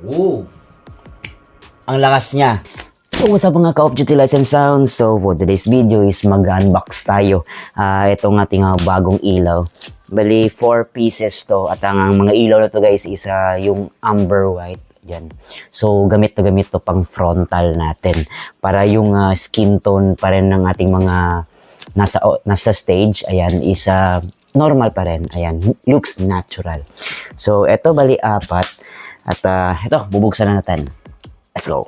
Woo! Ang lakas niya. So, what's up mga Call of Duty Lights and Sounds? So, for today's video is mag-unbox tayo. Itong ating bagong ilaw. Bali, 4 pieces to. At ang mga ilaw na to guys is yung amber white. Yan. So, gamit to pang frontal natin. Para yung skin tone pa rin ng ating mga nasa stage, ayan, is normal pa rin. Ayan, looks natural. So, eto bali 4. At ito, bubuksan na natin. Let's go.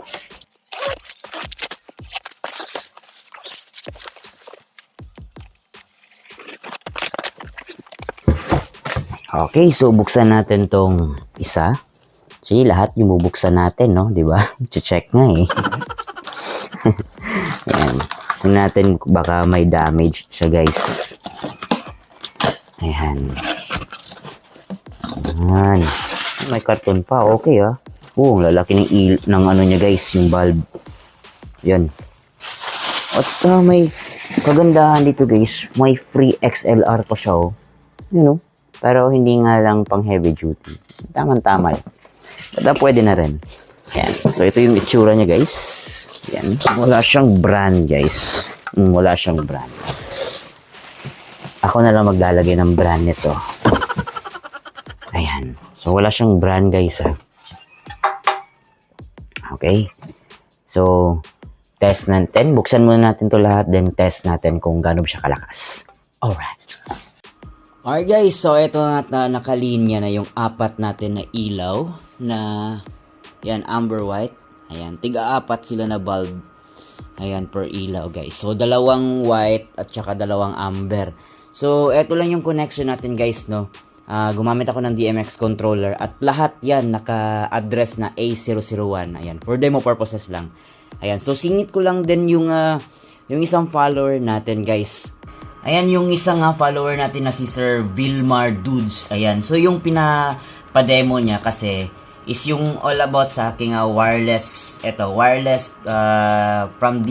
Okay, so buksan natin tong isa. So, lahat yung bubuksan natin, no? Diba? Check nga eh. Ayan. Tingnan natin baka may damage siya, guys. Ayan. Ayan. May karton pa. Okay, ah. Lalaki ng ano niya, guys. Yung bulb. Yan. At may kagandahan dito, guys. May free XLR pa siya, oh. You know? Pero hindi nga lang pang heavy duty. Tama-tama eh. But pwede na rin. Yan. So, ito yung itsura niya, guys. Yan. Wala siyang brand, guys. Wala siyang brand. Ako na lang maglalagay ng brand nito. Ayan. So, wala siyang brand, guys, ha. Okay. So, test natin. Buksan muna natin to lahat. Then, test natin kung gaano siya kalakas. Alright. Alright, guys. So, ito na nakalinya na yung 4 natin na ilaw na yan, amber white. Ayan. Tiga-4 sila na bulb. Ayan, per ilaw, guys. So, 2 white at saka 2 amber. So, ito lang yung connection natin, guys, no? Gumamit ako ng DMX controller at lahat yan naka-address na A001. Ayan, for demo purposes lang. Ayan, so singit ko lang din yung isang follower natin, guys. Ayan, yung isang follower natin na si Sir Vilmar Dudes. Ayan, so yung pina-demo niya kasi is yung all about sa aking wireless, wireless pang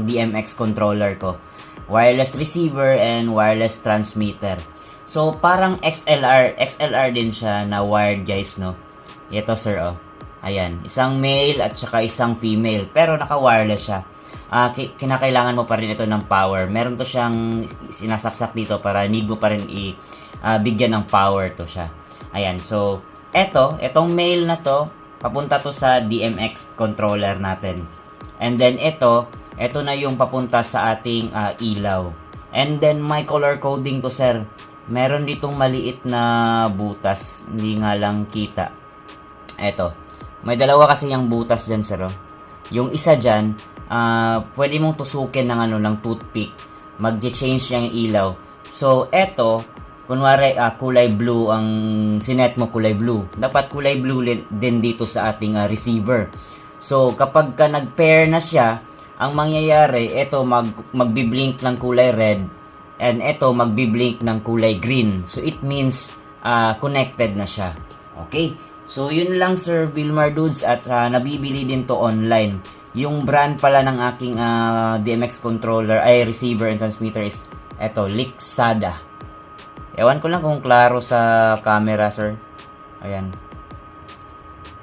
DMX controller ko. Wireless receiver and wireless transmitter. So, parang XLR din siya na wired, guys, no? Ito, sir, oh. Ayan, isang male at saka isang female. Pero naka-wireless siya. Kinakailangan mo pa rin ito ng power. Meron to siyang sinasaksak dito para need mo pa rin bigyan ng power to siya. Ayan, so, etong male na to, papunta to sa DMX controller natin. And then, ito na yung papunta sa ating ilaw. And then, may color coding to, sir. Meron ditong maliit na butas. Hindi nga lang kita. Eto. May 2 kasi yung butas dyan, sir. Yung isa dyan, pwede mong tusukin ng toothpick. Mag-change niya yung ilaw. So, eto, kunwari, kulay blue ang sinet mo, kulay blue. Dapat kulay blue din dito sa ating receiver. So, kapag ka nag-pair na siya, ang mangyayari, eto, magbi-blink ng kulay red. And ito, magbi-blink ng kulay green. So, it means connected na siya. Okay? So, yun lang, Sir Vilmar Dudes. At nabibili din to online. Yung brand pala ng aking DMX controller, receiver and transmitter is ito, Lixada. Ewan ko lang kung klaro sa camera, sir. Ayan.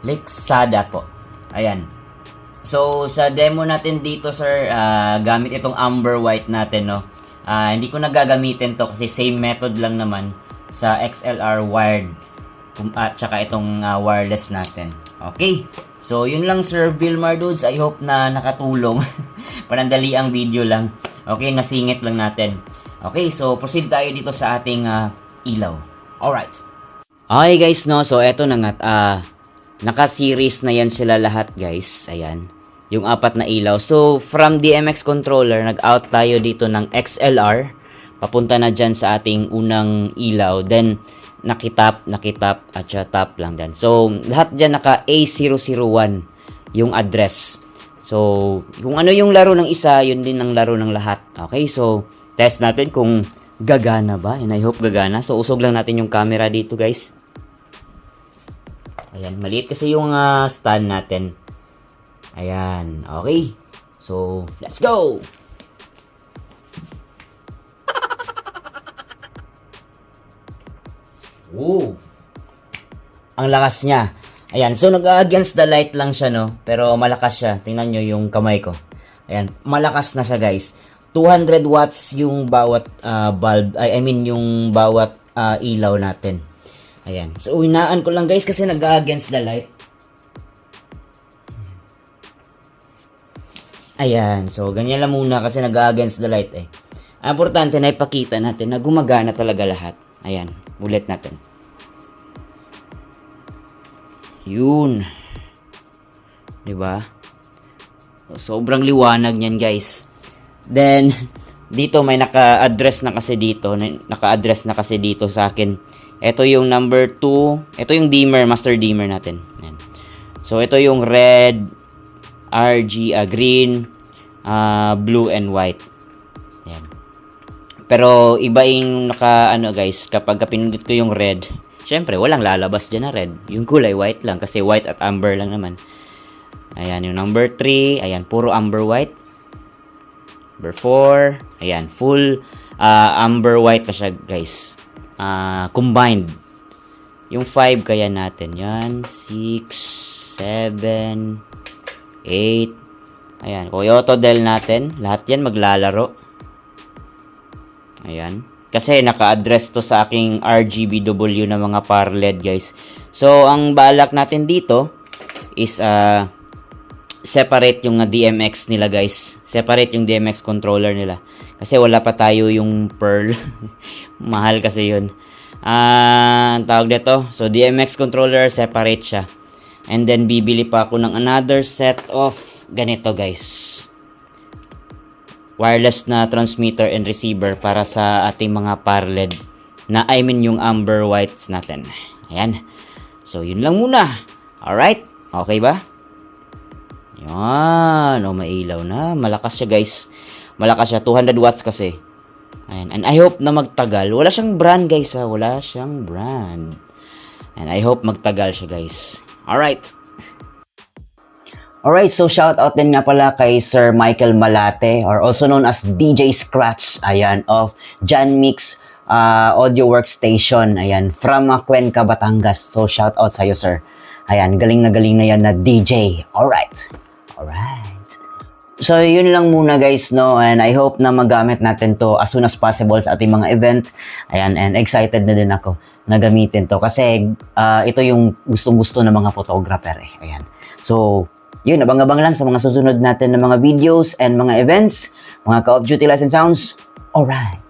Lixada po. Ayan. So, sa demo natin dito, sir, gamit itong amber white natin, no? Hindi ko nagagamitin to kasi same method lang naman sa XLR wired at saka itong wireless natin. Okay. So, yun lang, Sir Vilmar Dudes. I hope na nakatulong. Panandali ang video lang. Okay, nasingit lang natin. Okay, so proceed tayo dito sa ating ilaw. Alright. Okay, guys, no. So, eto na nga. Naka-series na yan sila lahat, guys. Ayan. Yung 4 na ilaw. So, from DMX controller, nag-out tayo dito ng XLR. Papunta na dyan sa ating unang ilaw. Then, nakitap, at sya tap lang dyan. So, lahat dyan naka A001 yung address. So, kung ano yung laro ng isa, yun din ang laro ng lahat. Okay, so, test natin kung gagana ba. And I hope gagana. So, usog lang natin yung camera dito, guys. Ayan, maliit kasi yung stand natin. Ayan, okay. So, let's go! Ang lakas niya. Ayan, so nag-against the light lang siya, no? Pero malakas siya. Tingnan nyo yung kamay ko. Ayan, malakas na siya, guys. 200 watts yung bawat bulb, I mean yung bawat ilaw natin. Ayan, so hinaan ko lang, guys, kasi nag-against the light. Ayan, so ganyan lang muna kasi nag-against the light eh. Ang importante na ipakita natin na gumagana talaga lahat. Ayan, ulit natin. Yun. 'Di ba? Sobrang liwanag niyan, guys. Then dito may naka-address na kasi dito, sa akin. Ito yung number 2. Ito yung dimmer, master dimmer natin. Ayan. So ito yung red, green, blue and white. Ayan. Pero iba yung guys, kapag pinindot ko yung red, syempre, walang lalabas dyan na red. Yung kulay white lang kasi white at amber lang naman. Ayan, yung number 3. Ayan, puro amber white. Number 4. Ayan, full amber white na siya, guys. Combined. Yung 5 kaya natin. Yan, 6, 7, 8. Ayan, Coyote Del natin. Lahat yan maglalaro. Ayan. Kasi naka-address to sa aking RGBW na mga power LED, guys. So, ang balak natin dito is separate yung DMX nila, guys. Separate yung DMX controller nila. Kasi wala pa tayo yung Pearl. Mahal kasi yun. Tawag dito. So, DMX controller, separate siya. And then, bibili pa ako ng another set of ganito, guys. Wireless na transmitter and receiver para sa ating mga power LED na yung amber whites natin. Ayan. So, yun lang muna. Alright? Okay ba? Yan. O, mailaw na. Malakas siya, guys. Malakas siya. 200 watts kasi. Ayan. And I hope na magtagal. Wala siyang brand, guys, ha. Wala siyang brand. And I hope magtagal siya, guys. Alright. Alright, so shout out din nga pala kay Sir Michael Malate or also known as DJ Scratch, ayan, of Jan Mix Audio Workstation, ayan, from Cuenca, Batangas. So shout out sa'yo, sir. Ayan, galing na yan na DJ. Alright. So yun lang muna, guys, no, and I hope na magamit natin to as soon as possible sa ating mga event. Ayan, and excited na din ako na gamitin to kasi ito yung gustong-gusto ng mga photographer eh. Ayan. So yun, abang-abang lang sa mga susunod natin na mga videos and mga events, mga Call of Duty Lights and Sounds. Alright.